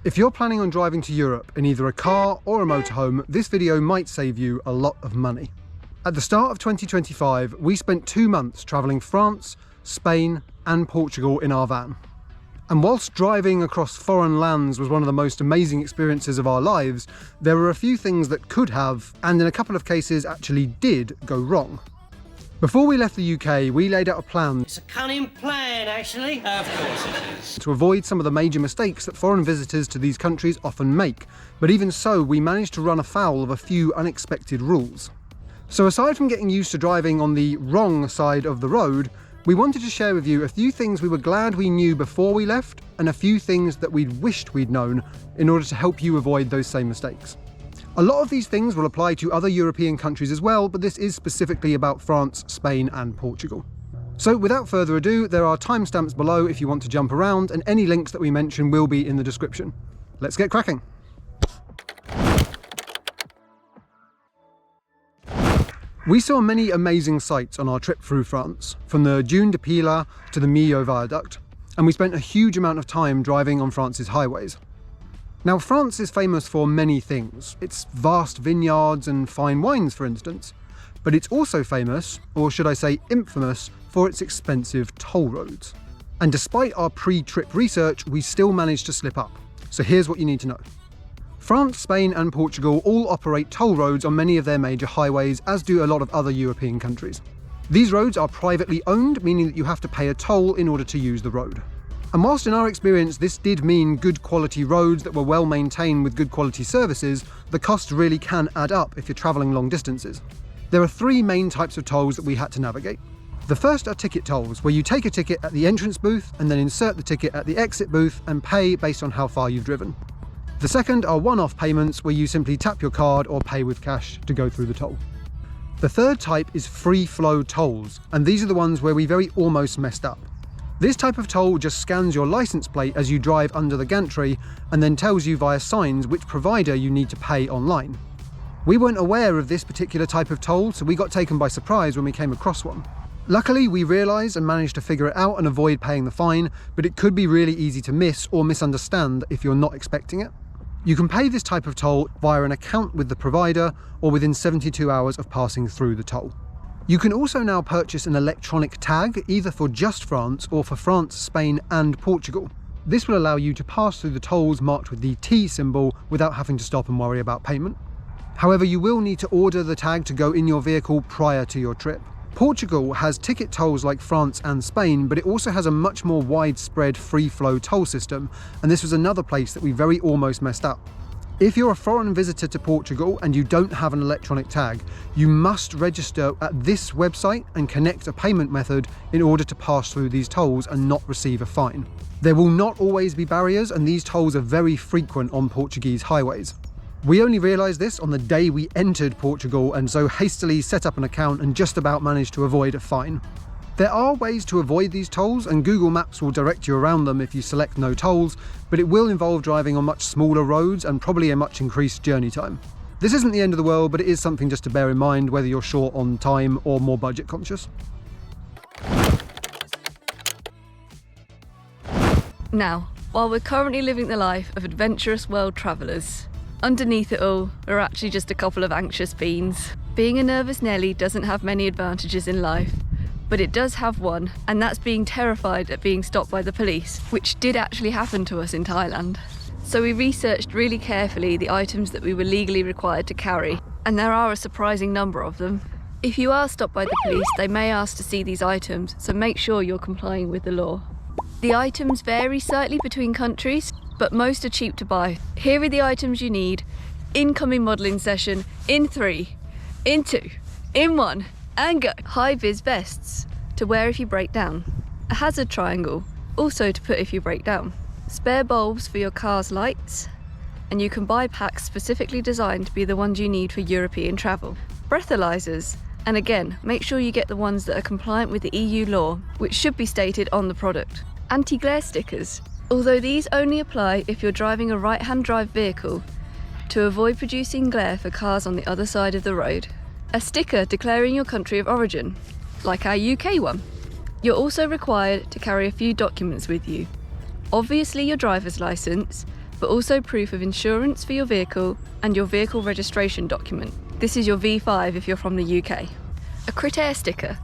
If you're planning on driving to Europe in either a car or a motorhome, this video might save you a lot of money. At the start of 2025, we spent 2 months travelling France, Spain and Portugal in our van. And whilst driving across foreign lands was one of the most amazing experiences of our lives, there were a few things that could have, and in a couple of cases actually did, go wrong. Before we left the UK, we laid out a plan. It's a cunning plan, actually. Of course it is. To avoid some of the major mistakes that foreign visitors to these countries often make. But even so, we managed to run afoul of a few unexpected rules. So aside from getting used to driving on the wrong side of the road, we wanted to share with you a few things we were glad we knew before we left, and a few things that we'd wished we'd known in order to help you avoid those same mistakes. A lot of these things will apply to other European countries as well, but this is specifically about France, Spain and Portugal. So without further ado, there are timestamps below if you want to jump around, and any links that we mention will be in the description. Let's get cracking. We saw many amazing sights on our trip through France, from the Dune de Pilat to the Millau Viaduct, and we spent a huge amount of time driving on France's highways. Now, France is famous for many things. Its vast vineyards and fine wines, for instance. But it's also famous, or should I say infamous, for its expensive toll roads. And despite our pre-trip research, we still managed to slip up. So here's what you need to know. France, Spain and Portugal all operate toll roads on many of their major highways, as do a lot of other European countries. These roads are privately owned, meaning that you have to pay a toll in order to use the road. And whilst in our experience this did mean good quality roads that were well maintained with good quality services, the cost really can add up if you're travelling long distances. There are 3 main types of tolls that we had to navigate. The first are ticket tolls, where you take a ticket at the entrance booth and then insert the ticket at the exit booth and pay based on how far you've driven. The second are one-off payments, where you simply tap your card or pay with cash to go through the toll. The third type is free-flow tolls, and these are the ones where we very almost messed up. This type of toll just scans your license plate as you drive under the gantry and then tells you via signs which provider you need to pay online. We weren't aware of this particular type of toll, so we got taken by surprise when we came across one. Luckily, we realised and managed to figure it out and avoid paying the fine, but it could be really easy to miss or misunderstand if you're not expecting it. You can pay this type of toll via an account with the provider or within 72 hours of passing through the toll. You can also now purchase an electronic tag, either for just France or for France, Spain and Portugal. This will allow you to pass through the tolls marked with the T symbol without having to stop and worry about payment. However, you will need to order the tag to go in your vehicle prior to your trip. Portugal has ticket tolls like France and Spain, but it also has a much more widespread free-flow toll system, and this was another place that we very almost messed up. If you're a foreign visitor to Portugal and you don't have an electronic tag, you must register at this website and connect a payment method in order to pass through these tolls and not receive a fine. There will not always be barriers, and these tolls are very frequent on Portuguese highways. We only realised this on the day we entered Portugal, and so hastily set up an account and just about managed to avoid a fine. There are ways to avoid these tolls, and Google Maps will direct you around them if you select no tolls, but it will involve driving on much smaller roads and probably a much increased journey time. This isn't the end of the world, but it is something just to bear in mind whether you're short on time or more budget conscious. Now, while we're currently living the life of adventurous world travellers, underneath it all, we're actually just a couple of anxious beans. Being a nervous Nelly doesn't have many advantages in life, but it does have one, and that's being terrified at being stopped by the police, which did actually happen to us in Thailand. So we researched really carefully the items that we were legally required to carry, and there are a surprising number of them. If you are stopped by the police, they may ask to see these items, so make sure you're complying with the law. The items vary slightly between countries, but most are cheap to buy. Here are the items you need. Incoming modelling session in 3, in 2, in 1, and go. High-vis vests to wear if you break down. A hazard triangle, also to put if you break down. Spare bulbs for your car's lights, and you can buy packs specifically designed to be the ones you need for European travel. Breathalysers, and again, make sure you get the ones that are compliant with the EU law, which should be stated on the product. Anti-glare stickers, although these only apply if you're driving a right-hand drive vehicle to avoid producing glare for cars on the other side of the road. A sticker declaring your country of origin, like our UK one. You're also required to carry a few documents with you. Obviously your driver's licence, but also proof of insurance for your vehicle and your vehicle registration document. This is your V5 if you're from the UK. A critère sticker.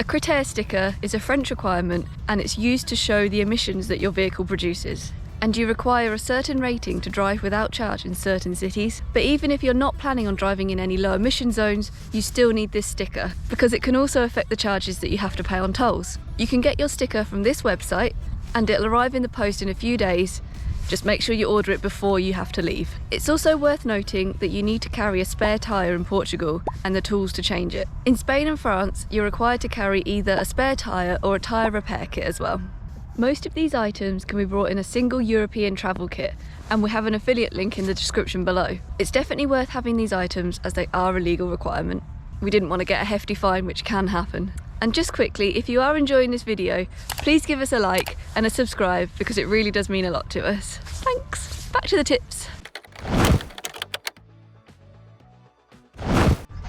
A critère sticker is a French requirement and it's used to show the emissions that your vehicle produces. And you require a certain rating to drive without charge in certain cities. But even if you're not planning on driving in any low emission zones, you still need this sticker because it can also affect the charges that you have to pay on tolls. You can get your sticker from this website and it'll arrive in the post in a few days. Just make sure you order it before you have to leave. It's also worth noting that you need to carry a spare tyre in Portugal and the tools to change it. In Spain and France, you're required to carry either a spare tyre or a tyre repair kit as well. Most of these items can be brought in a single European travel kit, and we have an affiliate link in the description below. It's definitely worth having these items as they are a legal requirement. We didn't want to get a hefty fine, which can happen. And just quickly, if you are enjoying this video, please give us a like and a subscribe because it really does mean a lot to us. Thanks. Back to the tips.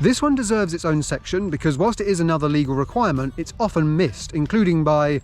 This one deserves its own section because whilst it is another legal requirement, it's often missed, including by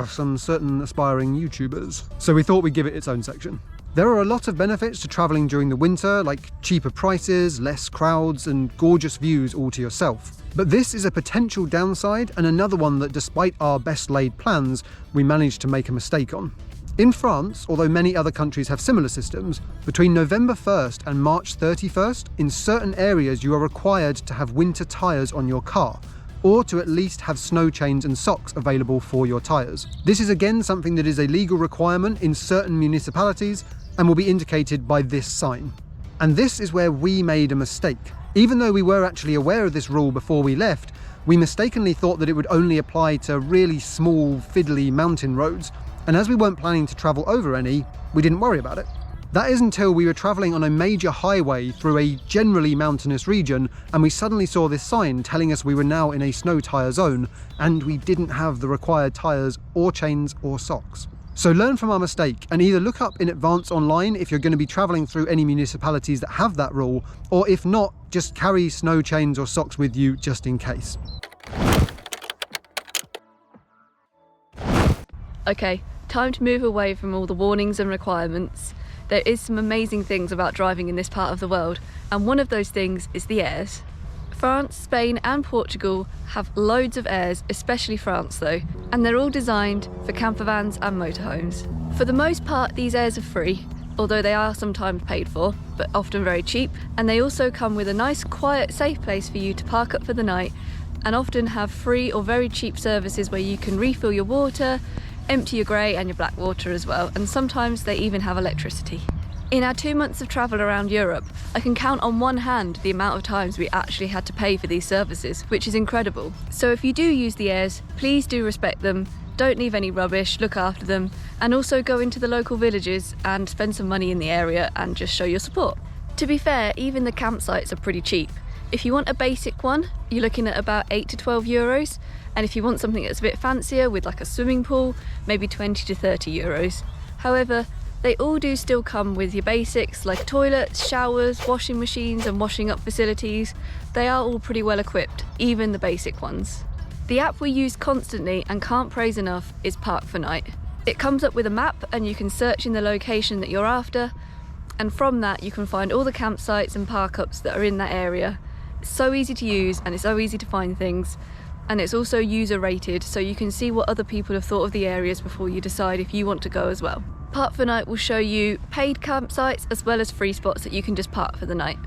some certain aspiring YouTubers. So we thought we'd give it its own section. There are a lot of benefits to travelling during the winter, like cheaper prices, less crowds, and gorgeous views all to yourself. But this is a potential downside and another one that despite our best laid plans, we managed to make a mistake on. In France, although many other countries have similar systems, between November 1st and March 31st, in certain areas you are required to have winter tyres on your car, or to at least have snow chains and socks available for your tyres. This is again something that is a legal requirement in certain municipalities and will be indicated by this sign. And this is where we made a mistake. Even though we were actually aware of this rule before we left, we mistakenly thought that it would only apply to really small, fiddly mountain roads, and as we weren't planning to travel over any, we didn't worry about it. That is until we were travelling on a major highway through a generally mountainous region and we suddenly saw this sign telling us we were now in a snow tyre zone and we didn't have the required tyres or chains or socks. So learn from our mistake and either look up in advance online if you're going to be travelling through any municipalities that have that rule, or if not, just carry snow chains or socks with you just in case. Okay, time to move away from all the warnings and requirements. There is some amazing things about driving in this part of the world, and one of those things is the airs. France, Spain and Portugal have loads of airs, especially France though, and they're all designed for camper vans and motorhomes. For the most part, these airs are free, although they are sometimes paid for, but often very cheap, and they also come with a nice, quiet, safe place for you to park up for the night, and often have free or very cheap services where you can refill your water, empty your grey and your black water as well, and sometimes they even have electricity. In our 2 months of travel around Europe, I can count on one hand the amount of times we actually had to pay for these services, which is incredible. So if you do use the airs, please do respect them, don't leave any rubbish, look after them, and also go into the local villages and spend some money in the area and just show your support. To be fair, even the campsites are pretty cheap. If you want a basic one, you're looking at about 8 to 12 euros, and if you want something that's a bit fancier with like a swimming pool, maybe 20 to 30 euros. However, they all do still come with your basics like toilets, showers, washing machines and washing up facilities. They are all pretty well equipped, even the basic ones. The app we use constantly and can't praise enough is Park for Night. It comes up with a map and you can search in the location that you're after, and from that you can find all the campsites and park ups that are in that area. It's so easy to use and it's so easy to find things, and it's also user rated so you can see what other people have thought of the areas before you decide if you want to go as well. Park for Night will show you paid campsites as well as free spots that you can just park for the night.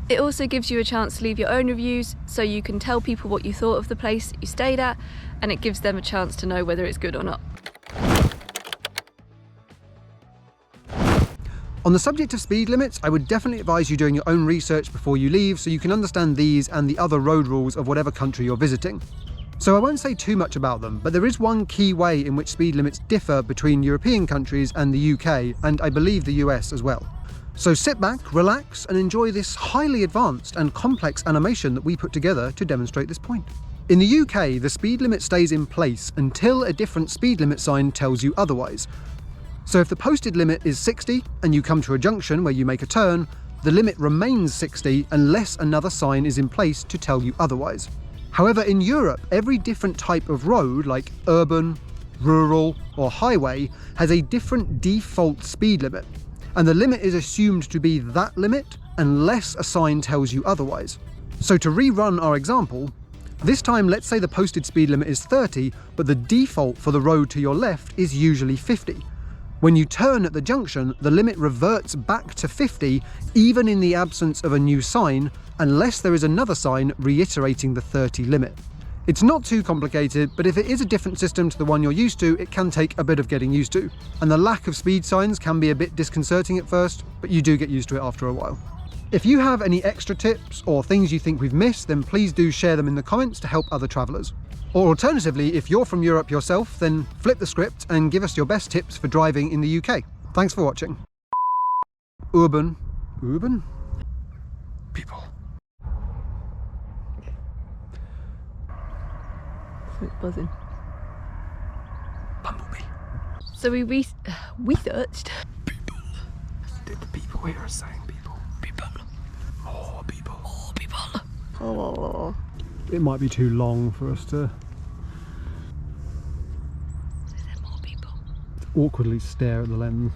It also gives you a chance to leave your own reviews so you can tell people what you thought of the place that you stayed at, and it gives them a chance to know whether it's good or not. On the subject of speed limits, I would definitely advise you doing your own research before you leave so you can understand these and the other road rules of whatever country you're visiting. So I won't say too much about them, but there is one key way in which speed limits differ between European countries and the UK, and I believe the US as well. So sit back, relax, and enjoy this highly advanced and complex animation that we put together to demonstrate this point. In the UK, the speed limit stays in place until a different speed limit sign tells you otherwise. So if the posted limit is 60 and you come to a junction where you make a turn, the limit remains 60 unless another sign is in place to tell you otherwise. However, in Europe, every different type of road, like urban, rural, or highway, has a different default speed limit. and the limit is assumed to be that limit unless a sign tells you otherwise. So to rerun our example, this time let's say the posted speed limit is 30, but the default for the road to your left is usually 50. When you turn at the junction, the limit reverts back to 50, even in the absence of a new sign, unless there is another sign reiterating the 30 limit. It's not too complicated, but if it is a different system to the one you're used to, it can take a bit of getting used to. And the lack of speed signs can be a bit disconcerting at first, but you do get used to it after a while. If you have any extra tips or things you think we've missed, then please do share them in the comments to help other travellers. Or alternatively, if you're from Europe yourself, then flip the script and give us your best tips for driving in the UK. Thanks for watching. Urban? People. It's buzzing. Bumblebee. So we researched. People. Did the people hear us saying people? People. More people. More people. Oh. It might be too long for us to Is there more people? awkwardly stare at the lens.